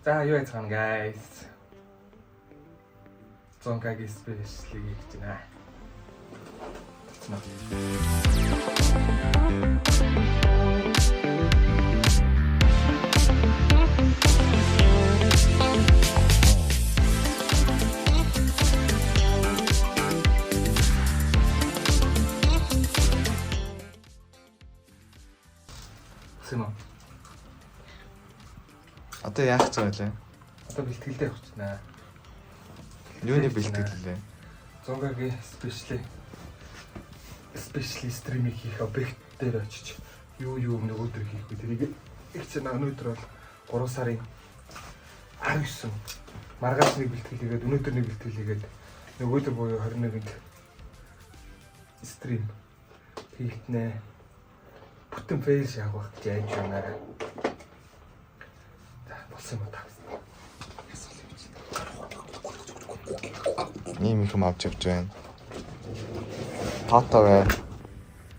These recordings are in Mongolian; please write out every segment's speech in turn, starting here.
За юу яцгаана guys. Зонгагийн спешиалыг хийж байна. Сима. Одоо яах гэж байгаа лээ? Одоо бэлтгэлдээ явах гэж байна. Юуны бэлтгэл лээ? Зонгагийн спешиали стриминг хийх объект дээр очиж юу нөгөөдөр хийх вэ? Тэрийг их ч өнөөдөр бол 3 сарын 19 маргааш нэг бэлтгэл хийгээд өнөөдөр нэг бэлтгэл хийгээд нөгөөдөр буюу 21-нд стрим хийхнэ. Бүтэн фейл шахах гэж яаж байна. За болсон юм таа. Ийм их юм авч явж байна. Тото бай.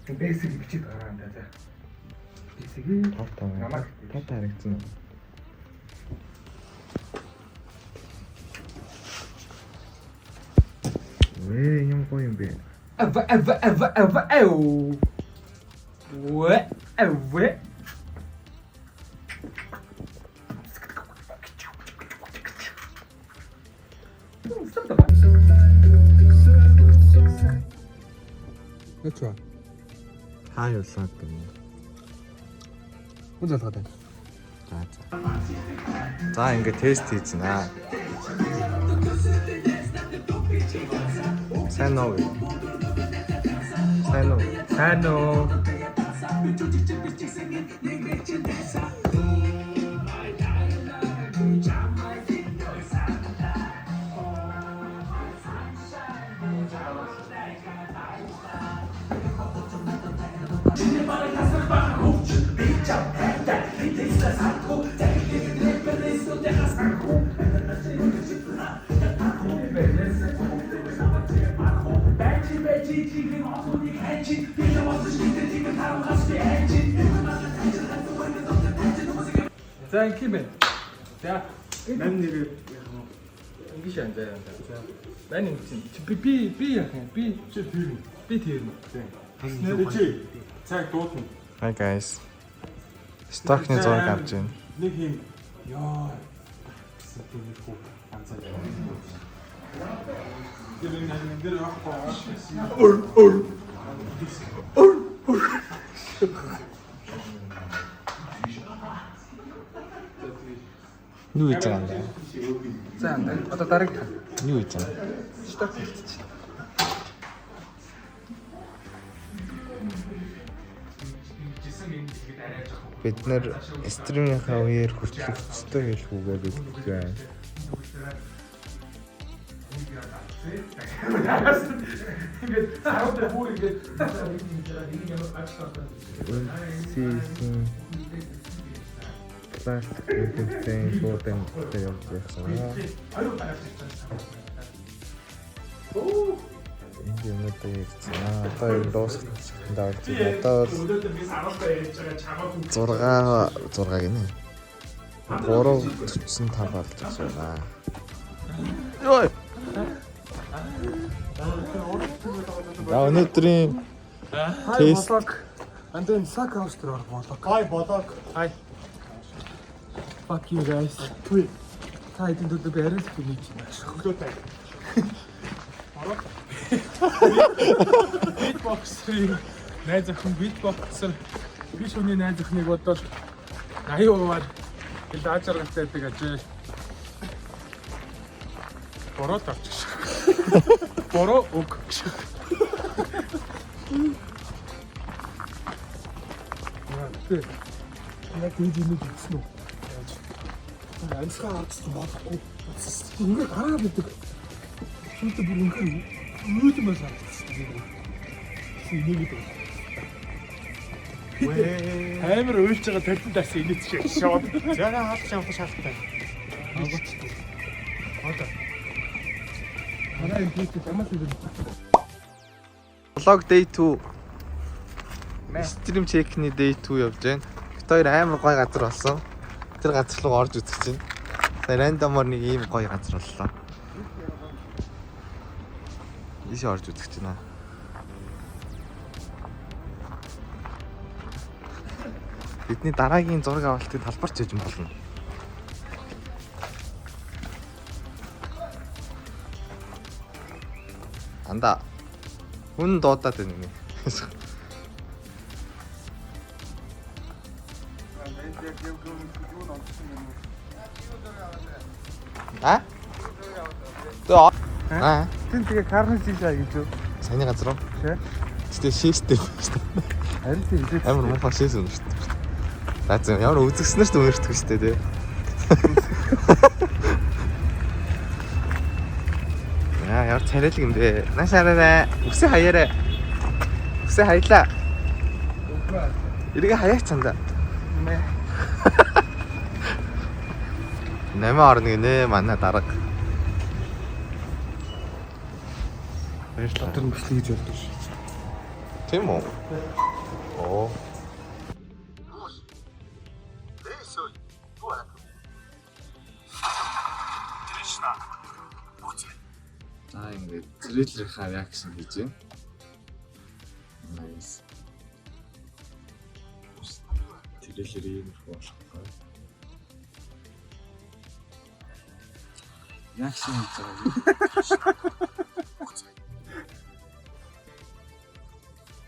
Бэсиг бичиж байгаа юм да. За. Бэсиг Тото бай. Тото харагдсан уу? Вэ юм гоё юм бэ. What? That's right. Хаа явлаа гэнэ. Үгүй залгаад байна. За ингээд тест хийзнэ. Сайн уу? Сайн уу? За ингээм байна. За мань нэр яах вэ? Ингиш ан заа. За. Мань ингэж би яах юм? Би тэр юм. Тийм. Чи цаг дуутна. Hi guys. Стокны зураг авч байна. Нэг юм. Яа. Гэсэн тийм их анцаа. Тэр ах. Юу хийж байгаа юм бэ? За энэ одоо дараагийн Юу хийж байгаа? сток хийчих. Бид нэр стримийнхаа үеэр хүртэлцтэй хэлхүүгээ бэлтгэж байна. Ингээд цаавар бүр ингээд Season пластик хэлсэн шуудын явж байсан. Энд юм уу гэсэн. Одоо энэ дуусчихсан даа. Одоо 6 гинэ. 3:45 болж байна. Йой. Өнөөдрийн тест андын сак хаустер орох болоо. Хай болоо. Хай. Fuck you guys. Түй. Та хэдэн төлөв би арай л их хийж байна. Хөглөөтэй. Битбоксерын найз охин битбоксер би шүний найз охиныг бодвол 80%-аар хэл даажралтай байдаг ажээ. Бороо тавчих. Бороо үг. Яа, яг энэ юм хийсэн үү? Ансгаа авчихсан болохгүй. Ингээ гараа бидэг. Шүлдэ бүр ингээ өөдөн бас авчихсан. Энийг амар уйлж байгаа талент тас инээч шиг шууд. Зөрөө хавч явах шаардлагатай. Одоо. Манай энэ хийх замаас ирэн. Vlog day 2. Stream check-ний day 2 явж байна. Бид хоёр амар гоё газар болсон. Тэр газар руу орж үзэх чинь. Рандомор нэг ийм гоё газар боллоо. Ийш орж үзэх чинь аа. Бидний дараагийн зураг авалтын талбарч хийж болно. Анда. Хүн дуудаад байна нэг. А? Тоо. А? Тэн тэгээ карнаж хийлаа гэж юу? Саний газар уу? Шээ. Тэгтээ шээстэй байна шүү дээ. Харин тийм хэлээд. Амар муухай шээс өнө шүү дээ. Наа ямар үзэгснээр ч өнөртгөө шүү дээ тий. Яа ямар царайлаг юм бэ? Наашаараа үсээ хаяараа. Үсээ хаялаа. Иргэ хаяач цанда. Нэмээ орно гинэ манай дарга. Баярлалаа. Тэр нь бичлэг гэж болдог шүү. Тийм үү? Оо. Аа ингээд трейлерийнхаа реакшн хийж байна. Nice. Трейлер иймэрхүү болохгүй. Реакшн хийж байгаа.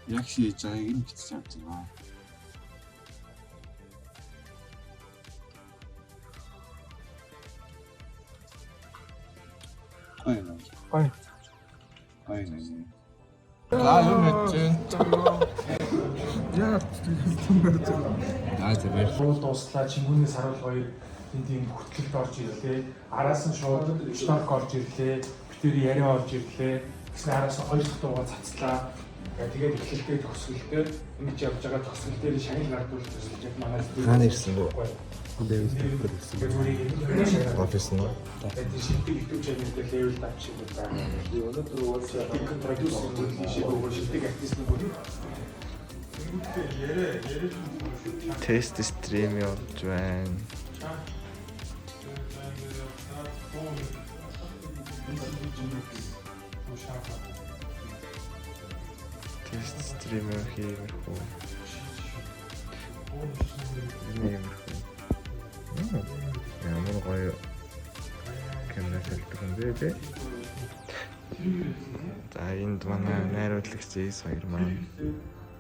Реакшн хийж байгааг нь бичиж авч байна. Ой. Ой нэ. Юу мэдэн? Яа, Аа зүгээр. шууд дуслаа Чингүний саруул хоёр тийм хөтлөлт орж ирлээ. Араас нь шууд шток орж ирлээ. Битэр яриа орж ирлээ. Тэгснэ араас нь хоёр дахь дуугаа цацлаа. Тэгээд эхлэлтэй төгсгөлтэй ингэж явж байгаа төгсгөл дээр шагнал гардуулж төгсөж яг манай Хаана ирсэн бэ? Дэвс дээр Офис нь. тэгээд шилдэг YouTube channel-дээр level up шиг байна. Өнөөдөр уусаа продюсер бүлийн шиг шилдэг артистны бүл. Тест стрим явуулж байна. Тест стрим хиймэрхүү. Иймэрхүү. Ямар гоё камера салдаг юм бэ те? За энд манай найруулагч Эс хоёр маань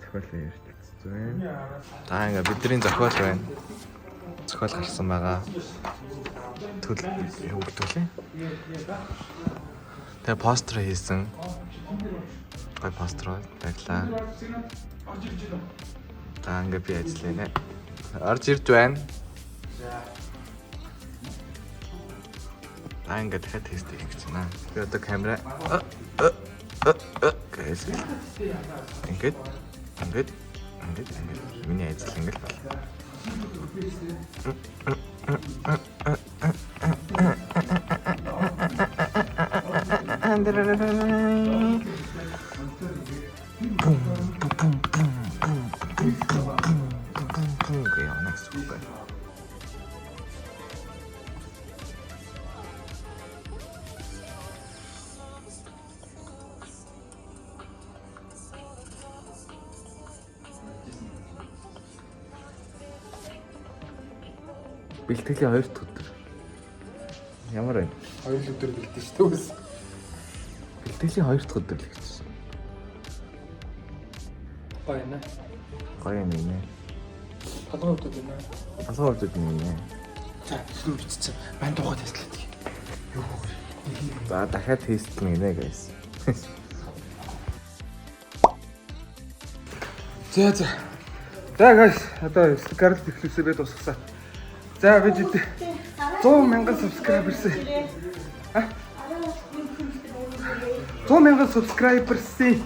зохиол ярьж байна. За ингээ бидний зохиол байна. Зохиол гарсан байгаа. Төл юу гэдэг вэ? Тэгээ постэр хийсэн. Гой постэр байлаа. За ингээ би ажиллая нэ. Орж ирж байна. Ингээ дахиад тест хийх гэж байна. Би одоо камера гэс. Ингээд миний ажил ингээд байна. Бэлтгэлийн 2 дахь өдөр. Ямар вэ? 2 өдөр бэлдэж шүү дээ. Бэлтгэлийн 2 дахь өдөр л гэсэн. Гоё нэ. Гоё юм нэ. Толгой өвдөд байна. Толгой өвдөд юм нэ. За, илүү бичсэн. Банд дуугаа тестлээд. Юу вэ? За дахиад тестлэн гинэ guys. За. За guys, одоо Scarlet Exclusive-д тусгасан. За бид 100,000 subscribers. 100,000 subscribers-ийн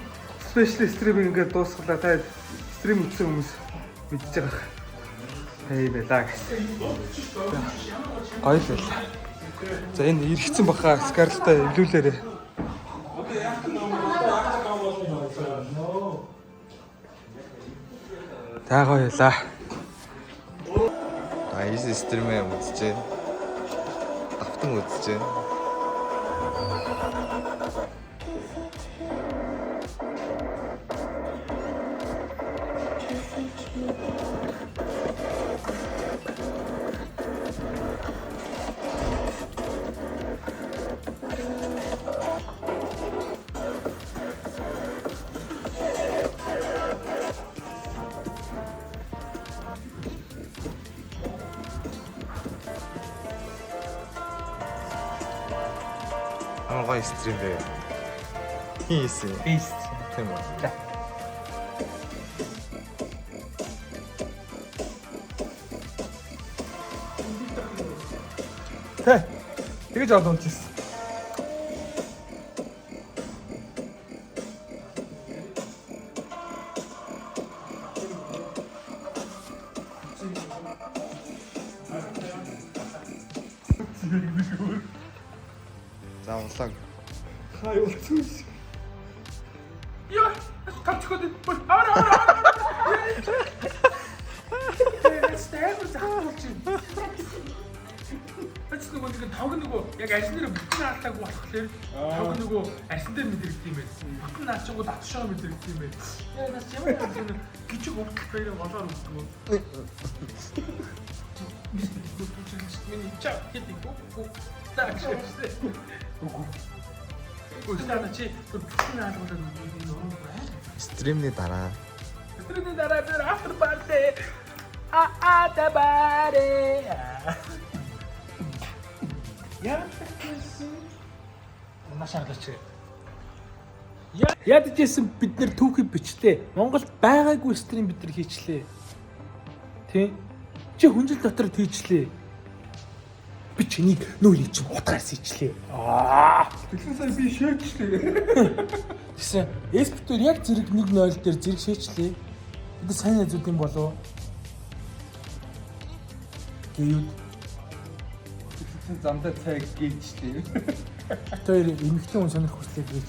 special stream ингээд дуусглаа. Та стрим үзсэн хүмүүс мэдж байгаа. Хей байлаа гэсэн. Гоё л байлаа. За энэ эргэцэн баха Scarlet-тай илүүлээрээ. За гоё байлаа. Айс стримээ үзчихээ. автан үзэж байна. Амар гоё стрим бэ. Тийсэн. Бэст. Тийм үү. Тэ. Тэгэж олон унчихсан. За улааг. Хай болчихсон. Яа, тавчхад бол ара. Стайбер заахуулж байна. Эцэг нөгөө тавг яг арьсан дээр бүтэн наалтаагүй болохоор тавг нөгөө арьсан дээр мэдрэгдэв юм байна. Бүтэн наачгууд атшаа мэдрэгдэв юм байна. Яа, нас ямар гिचг уртал баяраа голоор өгдөг. Миний чаа гэдэг гоо. Тааштай. Устана чи бүтэн наалгуудад үгүй нөрөө байна. Стримний дараа. Стримний дараа би after party. Та баре. Яа. Машаалаач. Ядчихсэн бид нэр түүхий бичлээ. Монголд байгаагүй стрим бид нар хийчлээ. Тэ? Чи хүнжил дотор тийчлээ. Би чинийг нүүрий чинь утгаас хийчлээ. Тэгсэн сайн би шээчлээ. Тэгсэн эспитер яг зэрэг 1-0 дээр зэрэг шээчлээ. Бид сайн найзууд юм болов. Гэвд Тэгсэн замдаа цайг гээчлээ. тэр эмэгтэй хүн сонирх хүслээ гэж.